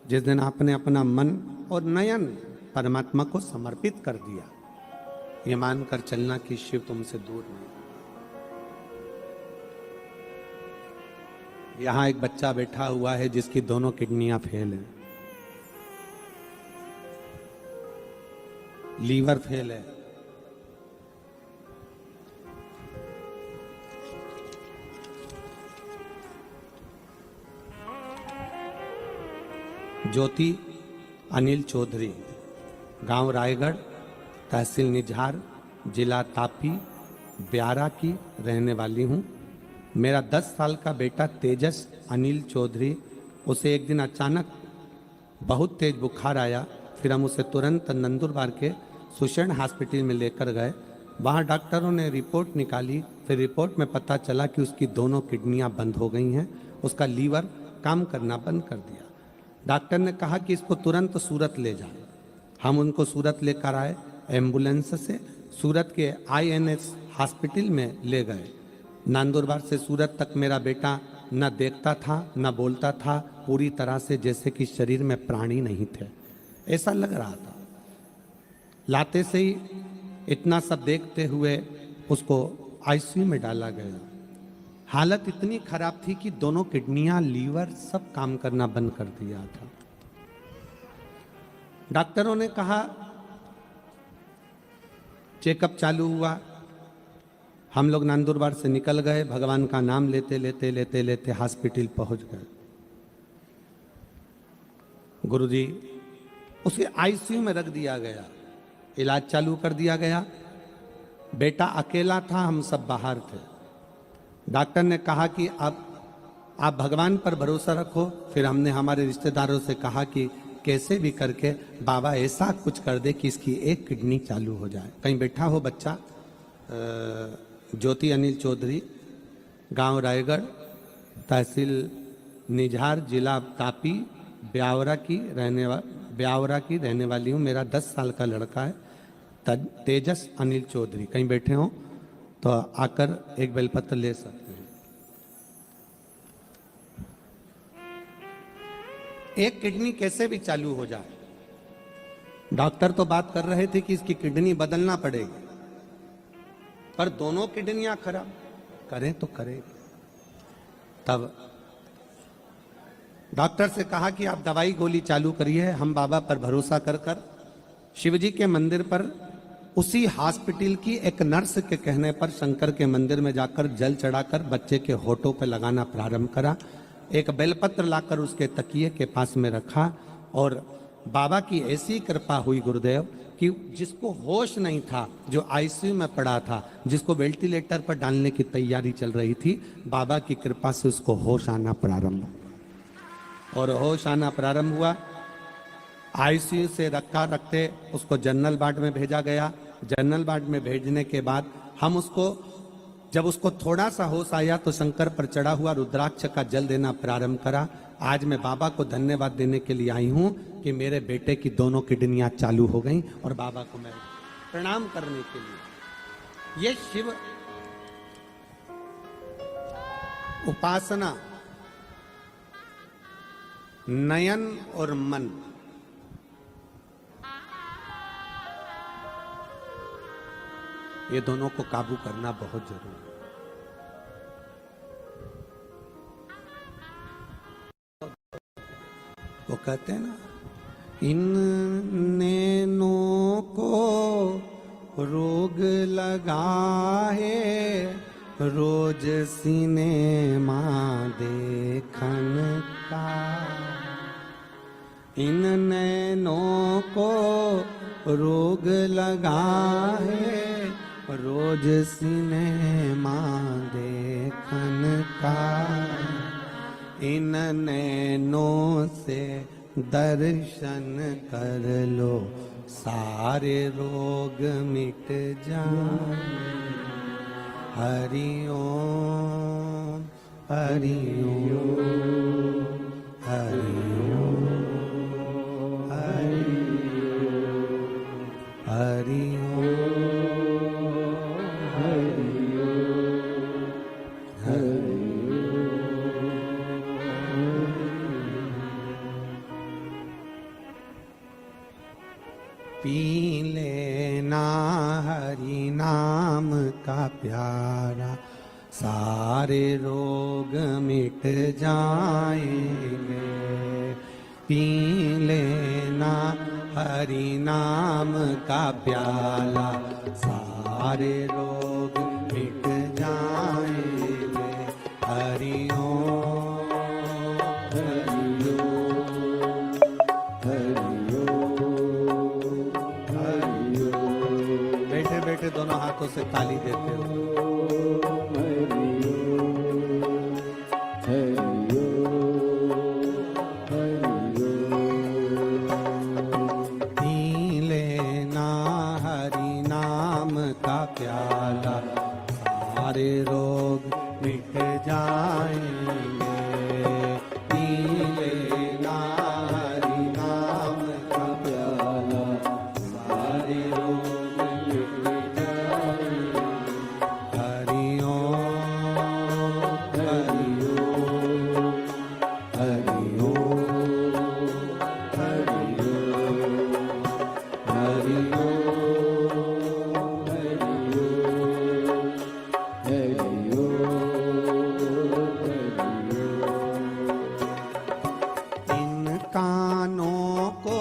जिस दिन आपने अपना मन और नयन परमात्मा को समर्पित कर दिया, ये मानकर चलना कि शिव तुमसे दूर नहीं। यहां एक बच्चा बैठा हुआ है जिसकी दोनों किडनियां फेल हैं, लीवर फेल है, ज्योति अनिल चौधरी, गांव रायगढ़, तहसील निझार, जिला तापी, ब्यारा की रहने वाली हूं। मेरा 10 साल का बेटा तेजस अनिल चौधरी, उसे एक दिन अचानक बहुत तेज बुखार आया। फिर हम उसे तुरंत नंदुरबार के सुषण हॉस्पिटल में लेकर गए। वहाँ डॉक्टरों ने रिपोर्ट निकाली। फिर रिपोर्ट में पता चला कि उसकी दोनों किडनियाँ बंद हो गई हैं उसका लीवर काम करना बंद कर दिया। डॉक्टर ने कहा कि इसको तुरंत सूरत ले जाए। हम उनको सूरत लेकर आए एम्बुलेंस से, सूरत के INS हॉस्पिटल में ले गए। नंदुरबार से सूरत तक मेरा बेटा न देखता था न बोलता था, पूरी तरह से जैसे कि शरीर में प्राण ही नहीं थे, ऐसा लग रहा था। लाते से ही इतना सब देखते हुए उसको ICU में डाला गया। हालत इतनी खराब थी कि दोनों किडनियां, लीवर सब काम करना बंद कर दिया था। डॉक्टरों ने कहा, चेकअप चालू हुआ। हम लोग नंदुरबार से निकल गए, भगवान का नाम लेते लेते लेते लेते हॉस्पिटल पहुंच गए। गुरुजी उसे ICU में रख दिया गया, इलाज चालू कर दिया गया। बेटा अकेला था, हम सब बाहर थे। डॉक्टर ने कहा कि अब आप भगवान पर भरोसा रखो। फिर हमने हमारे रिश्तेदारों से कहा कि कैसे भी करके बाबा ऐसा कुछ कर दे कि इसकी एक किडनी चालू हो जाए। कहीं बैठा हो बच्चा, ज्योति अनिल चौधरी, गांव रायगढ़, तहसील निझार, जिला तापी, ब्यावरा की रहने वाली हूँ। मेरा 10 साल का लड़का है, तेजस अनिल चौधरी। कहीं बैठे हो तो आकर एक बेलपत्र ले सकते हैं। एक किडनी कैसे भी चालू हो जाए। डॉक्टर तो बात कर रहे थे कि इसकी किडनी बदलना पड़ेगी, पर दोनों किडनियां खराब, करें तो करें। तब डॉक्टर से कहा कि आप दवाई गोली चालू करिए। हम बाबा पर भरोसा कर कर शिवजी के मंदिर पर, उसी हॉस्पिटल की एक नर्स के कहने पर शंकर के मंदिर में जाकर जल चढ़ाकर बच्चे के होठों पर लगाना प्रारंभ करा। एक बेलपत्र लाकर उसके तकिए के पास में रखा और बाबा की ऐसी कृपा हुई गुरुदेव कि जिसको होश नहीं था, जो ICU में पड़ा था, जिसको वेंटिलेटर पर डालने की तैयारी चल रही थी, बाबा की कृपा से उसको होश आना प्रारंभ हुआ। और होश आना प्रारंभ हुआ। ICU से रखते उसको जनरल वार्ड में भेजा गया। जनरल वार्ड में भेजने के बाद हम उसको, जब उसको थोड़ा सा होश आया तो शंकर पर चढ़ा हुआ रुद्राक्ष का जल देना प्रारंभ करा। आज मैं बाबा को धन्यवाद देने के लिए आई हूं कि मेरे बेटे की दोनों किडनियां चालू हो गईं और बाबा को मैं प्रणाम करने के लिए। ये शिव उपासना, नयन और मन, ये दोनों को काबू करना बहुत जरूरी है। वो कहते हैं ना, इन नैनों को रोग लगा है, रोज सिनेमा देखन का। इन नैनों को रोग लगा है, रोज सिनेमा देखन का। इन नैनों से दर्शन कर लो, सारे रोग मिट जाए। हरि ओम हरि ओम हरि ओम हरि ओम पी लेना हरि नाम का प्यारा, सारे रोग मिट जाएंगे। पी लेना हरि नाम का प्याला, सारे रोग मिट जाएंगे। हरि ओम हरि ओम हरि ओम हरि ओम। बैठे बैठे दोनों हाथों से ताली देते हो। प्याला, सारे रोग मिट जाएंगे। हरि ओम हरि ओम हरि इन कानों को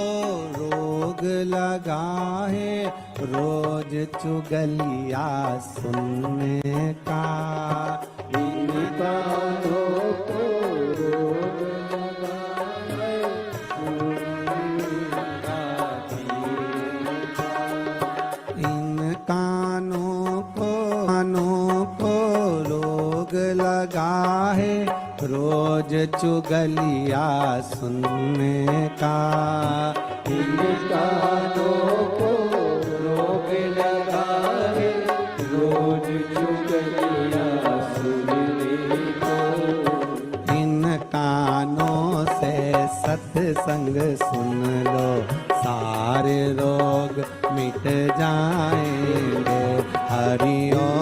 रोग लगा है रोज चुगलिया सुनने का। इन कानों को रोग लगा है इन कानों को रोग लगा है रोज चुगलिया सुनने का। इन कानों को रोग लगा है रोज चुगलिया सुनने को। इन कानों से सत्संग सुन लो सारे रोग मिट जाएंगे। हरि ओम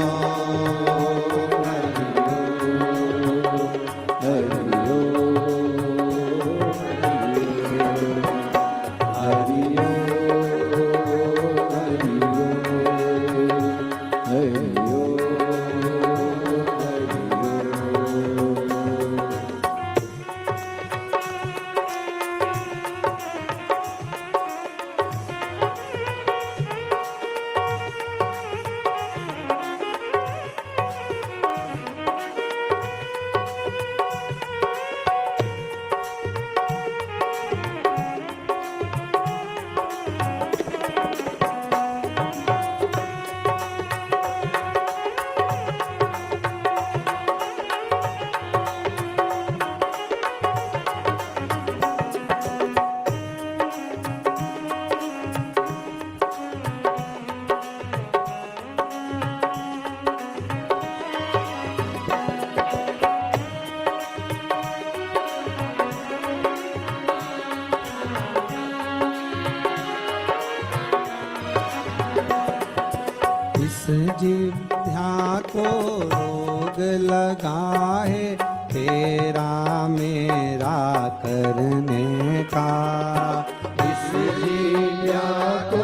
जिह्वा को रोग लगा है तेरा मेरा करने का। इस जिह्वा को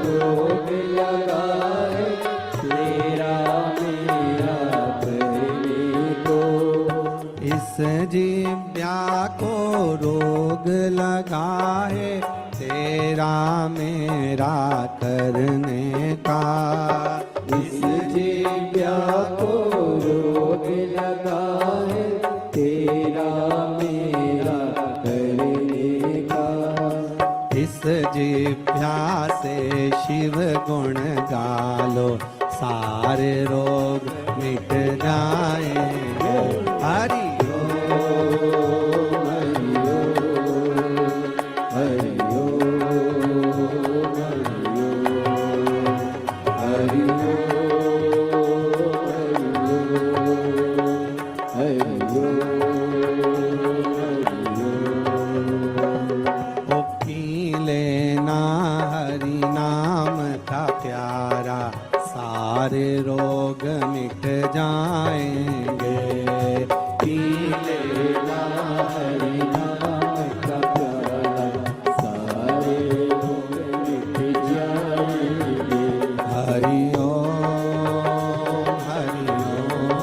रोग लगा है तेरा मेरा करने को। इस जिह्वा को रोग लगा है तेरा मेरा करने का। इस जिह्वा को रोग लगा है तेरा मेरा करने का। इस जिह्वा से शिव गुण गालो सारे रोग मिट जाएंगे। हरि सारे रोग मिट जाएंगे। पी लेना हरि नाम का प्याला सारे रोग मिट जाएंगे। हरि ओम हरि ओम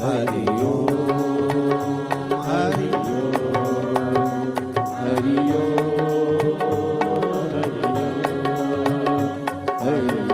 हरि ओम हरि ओम हरि ओम हरि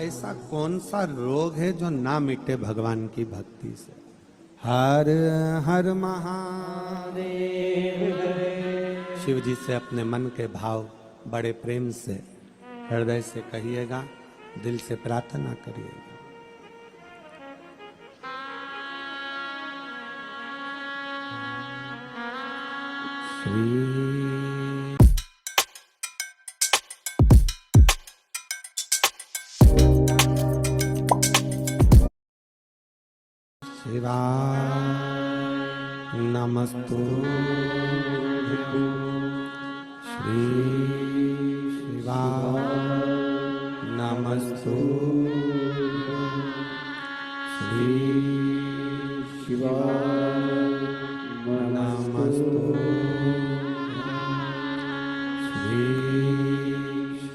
ऐसा कौन सा रोग है जो ना मिटे भगवान की भक्ति से। हर हर महादेव। शिव जी से अपने मन के भाव बड़े प्रेम से हृदय से कहिएगा, दिल से प्रार्थना करिएगा। श्री शिवाय नमस्तुभ्यं श्री शिवाय नमस्तुभ्यं श्री शिवाय नमस्तुभ्यं श्री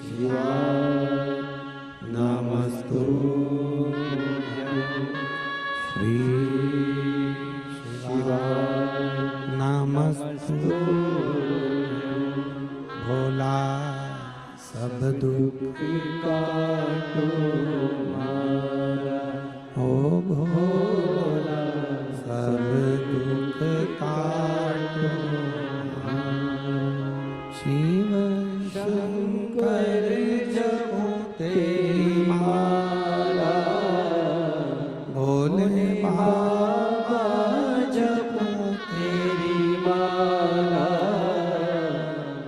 शिवाय नमस्तुभ्यं श्री शिवाय नमस्तुभ्यं भोला सब दुख काटो ओ भोला सब दुख काटो शिव शंकर जपो तेरी माला भोले बाबा जपो तेरी माला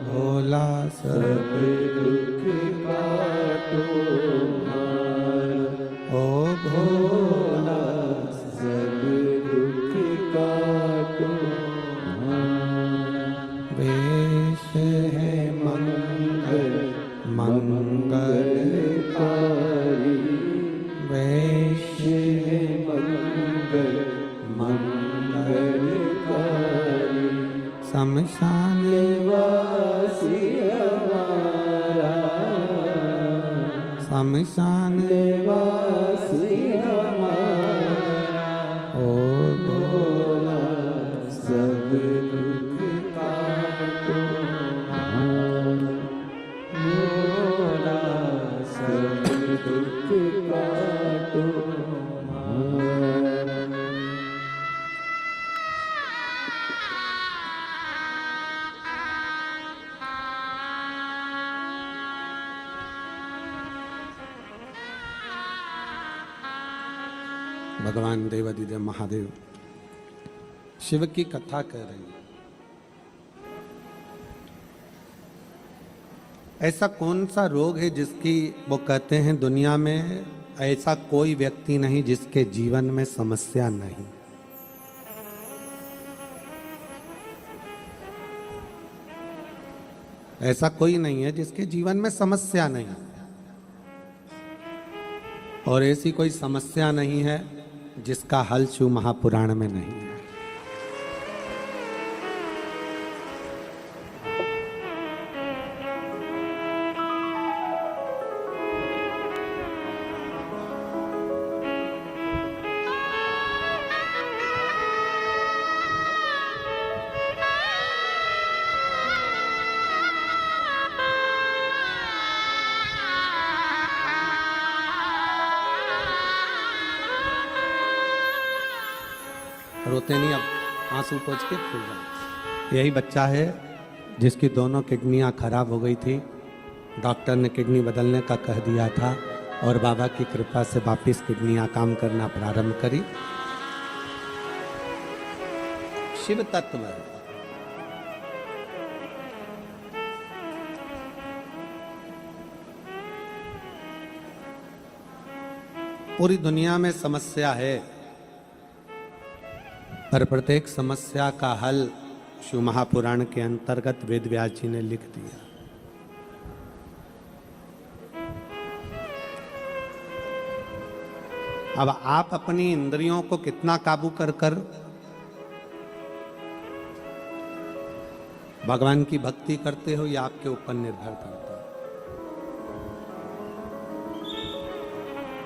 भोला सब दुख काटो ओ भोला सब दुख काटो वेश है मंगल मंगलकारी वेश है मंगल मंगलकारी शमशान वासी हमारा शमशान वासी हमारा ओ भोला सब दुख काटो भोला सब दुख काटो भगवान देवादिदेव महादेव शिव की कथा कर रहे हैं। ऐसा कौन सा रोग है जिसकी वो कहते हैं दुनिया में ऐसा कोई व्यक्ति नहीं जिसके जीवन में समस्या नहीं। ऐसा कोई नहीं है जिसके जीवन में समस्या नहीं और ऐसी कोई समस्या नहीं है जिसका हल शिव महापुराण में नहीं है। रोते नहीं, अब आंसू पोंछ के खुल जाए। यही बच्चा है जिसकी दोनों किडनियां खराब हो गई थी। डॉक्टर ने किडनी बदलने का कह दिया था और बाबा की कृपा से वापिस किडनियां काम करना प्रारंभ करी। शिव तत्व है। पूरी दुनिया में समस्या है पर प्रत्येक समस्या का हल शिव महापुराण के अंतर्गत वेद व्यास जी ने लिख दिया। अब आप अपनी इंद्रियों को कितना काबू कर कर भगवान की भक्ति करते हो, यह आपके ऊपर निर्भर करता है।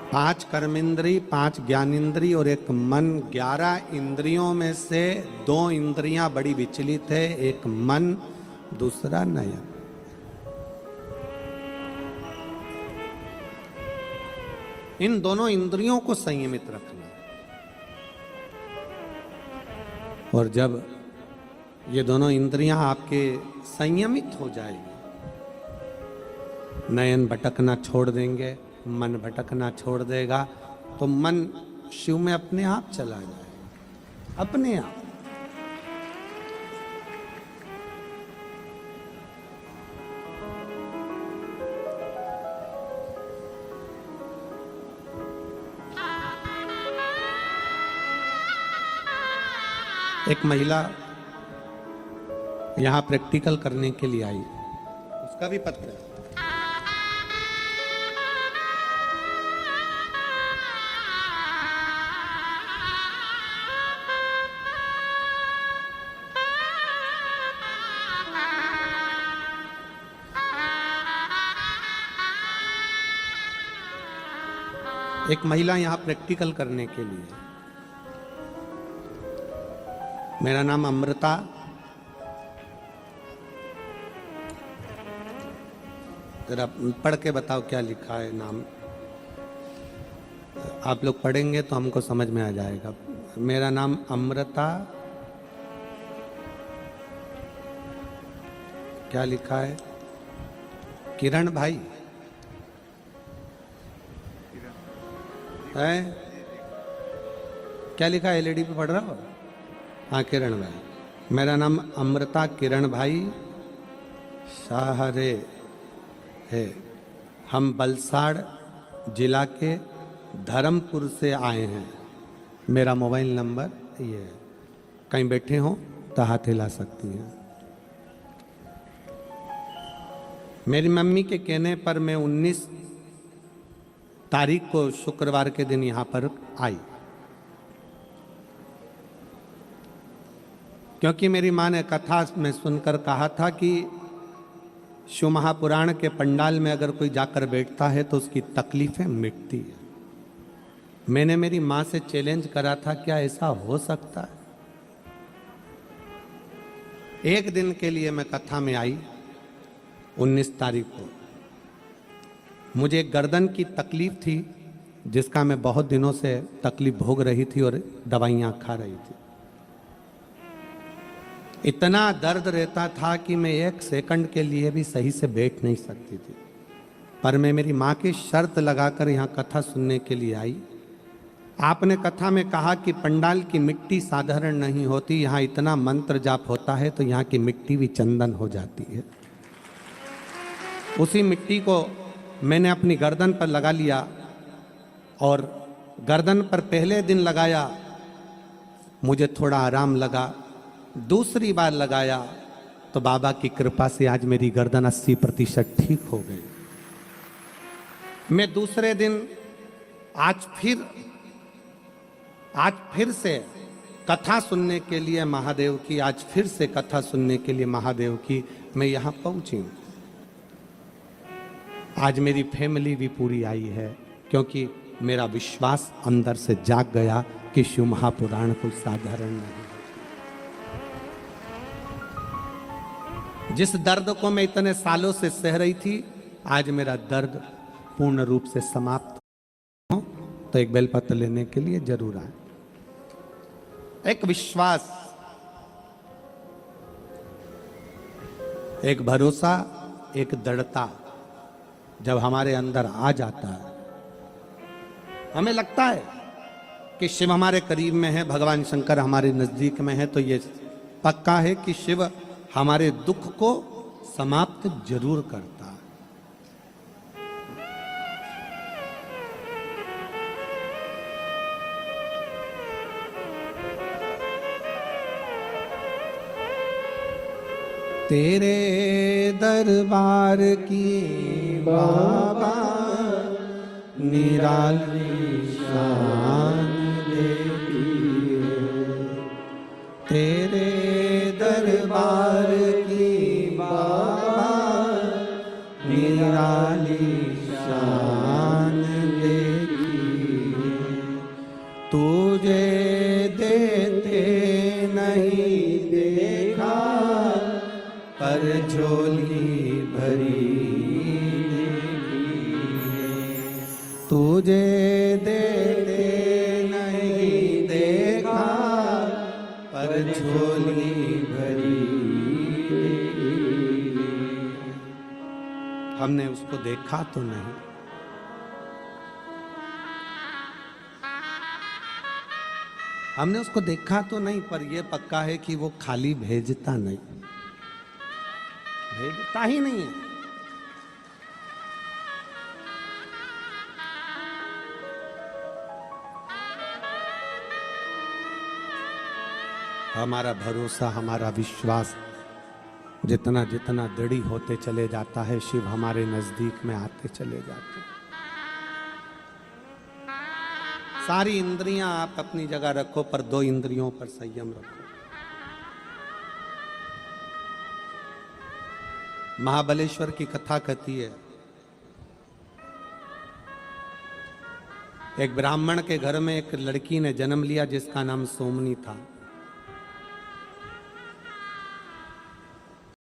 5 कर्मेंद्री, 5 ज्ञानेंद्री और एक मन, 11 इंद्रियों में से 2 इंद्रियां बड़ी विचलित है, एक मन दूसरा नयन। इन दोनों इंद्रियों को संयमित रखना। और जब ये दोनों इंद्रियां आपके संयमित हो जाएगी, नयन भटकना छोड़ देंगे, मन भटकना छोड़ देगा, तो मन शिव में अपने आप चला जाएगा, अपने आप। एक महिला यहाँ प्रैक्टिकल करने के लिए आई, उसका भी पत्र है। एक महिला यहाँ प्रैक्टिकल करने के लिए। मेरा नाम अमृता, जरा पढ़ के बताओ क्या लिखा है नाम। आप लोग पढ़ेंगे तो हमको समझ में आ जाएगा। मेरा नाम अमृता, क्या लिखा है? किरण भाई है, क्या लिखा है? एलईडी पे पढ़ रहा हो? हाँ, किरण भाई। मेरा नाम अमृता किरण भाई शाहरे है। हम वलसाड़ जिला के धर्मपुर से आए हैं। मेरा मोबाइल नंबर ये है, कहीं बैठे हो तो हाथ हिला सकती हैं। मेरी मम्मी के कहने पर मैं 19 तारीख को शुक्रवार के दिन यहाँ पर आई, क्योंकि मेरी माँ ने कथा में सुनकर कहा था कि शिव महापुराण के पंडाल में अगर कोई जाकर बैठता है तो उसकी तकलीफें मिटती है। मैंने मेरी माँ से चैलेंज करा था, क्या ऐसा हो सकता है? एक दिन के लिए मैं कथा में आई 19 तारीख को। मुझे एक गर्दन की तकलीफ थी जिसका मैं बहुत दिनों से तकलीफ भोग रही थी और दवाइयाँ खा रही थी। इतना दर्द रहता था कि मैं एक सेकंड के लिए भी सही से बैठ नहीं सकती थी। पर मैं मेरी माँ की शर्त लगाकर यहाँ कथा सुनने के लिए आई। आपने कथा में कहा कि पंडाल की मिट्टी साधारण नहीं होती, यहाँ इतना मंत्र जाप होता है तो यहाँ की मिट्टी भी चंदन हो जाती है। उसी मिट्टी को मैंने अपनी गर्दन पर लगा लिया और गर्दन पर पहले दिन लगाया, मुझे थोड़ा आराम लगा। दूसरी बार लगाया तो बाबा की कृपा से आज मेरी गर्दन 80% ठीक हो गई। मैं दूसरे दिन आज फिर से कथा सुनने के लिए महादेव की, आज फिर से कथा सुनने के लिए महादेव की मैं यहाँ पहुँची। आज मेरी फैमिली भी पूरी आई है, क्योंकि मेरा विश्वास अंदर से जाग गया कि शिव महापुराण कोई साधारण नहीं। जिस दर्द को मैं इतने सालों से सह रही थी, आज मेरा दर्द पूर्ण रूप से समाप्त हो तो एक बेलपत्र लेने के लिए जरूर आए। एक विश्वास, एक भरोसा, एक दृढ़ता जब हमारे अंदर आ जाता है, हमें लगता है कि शिव हमारे करीब में है, भगवान शंकर हमारे नजदीक में है, तो ये पक्का है कि शिव हमारे दुख को समाप्त जरूर करता है। तेरे दरबार की बाबा निराली शान देती है। तेरे दरबार की बाबा निराली शान देती है। तुझे देते नहीं देखा पर झोली भरी तुझे देते नहीं देखा पर झोली भरी। हमने उसको देखा तो नहीं, हमने उसको देखा तो नहीं, पर यह पक्का है कि वो खाली भेजता नहीं, भेजता ही नहीं है। हमारा भरोसा, हमारा विश्वास जितना जितना दृढ़ होते चले जाता है, शिव हमारे नजदीक में आते चले जाते हैं। सारी इंद्रियां आप अपनी जगह रखो, पर 2 इंद्रियों पर संयम रखो। महाबलेश्वर की कथा कहती है, एक ब्राह्मण के घर में एक लड़की ने जन्म लिया जिसका नाम सोमनी था।